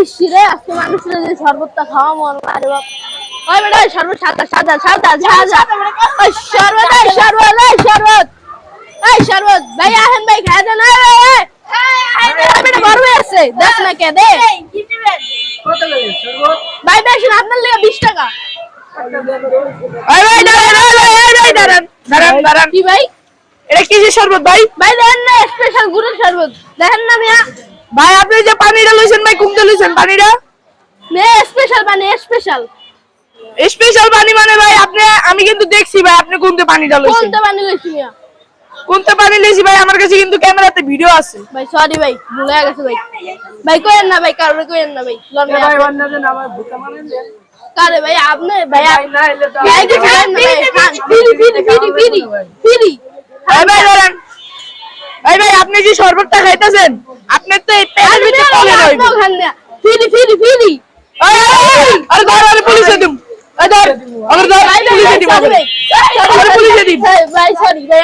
ইসরে আজকে মানুষের যে শরবতটা খাওয়া মন আরে বাপ ওই বেটা শরবত সাদা সাদা সাদা সাদা ওই শরবত এই শরবত এই শরবত এই শরবত ভাই আহেন ভাই খায় দেন এই বেটা বড় হয়ে আছে দেখ না কে দে কি দিবেন কত লাগে শরবত ভাই দেখেন আপনার লাগা 20 টাকা ভাই ভাই দাঁড়ান দাঁড়ান কি ভাই এটা কিসের শরবত ভাই ভাই দেখেন না স্পেশাল গুড়ের শরবত দেখেন না মিয়া ভাই আপনি যে পানিটা লইছেন ভাই কোনটা লইছেন পানিটা মে স্পেশাল মানে স্পেশাল স্পেশাল পানি মানে ভাই আপনি আমি কিন্তু দেখছি ভাই আপনি কোনটা পানিটা লইছেন কোনটা পানি লইছি মিয়া কোনটা পানি লইছি ভাই আমার কাছে কিন্তু ক্যামেরাতে ভিডিও আছে ভাই সরি ভাই ভুলে গেছে ভাই ভাই কইেন না ভাই কারোর কইেন না ভাই লন ভাই অন্যদের আমার ভুকা মানে দেন কারে ভাই আপনি ভাই না এলে তো ভাই কি খান না ভাই খান ফিরি ভাই দাঁড়ান ভাই আপনি যে শরবতটা খাইতেছেন আপনি তো এই পেটের ভিতরে পড়ে রইবে ফিরি আরে ধর পুলিশে দিম ধর পুলিশে দিম ভাই সরি ভাই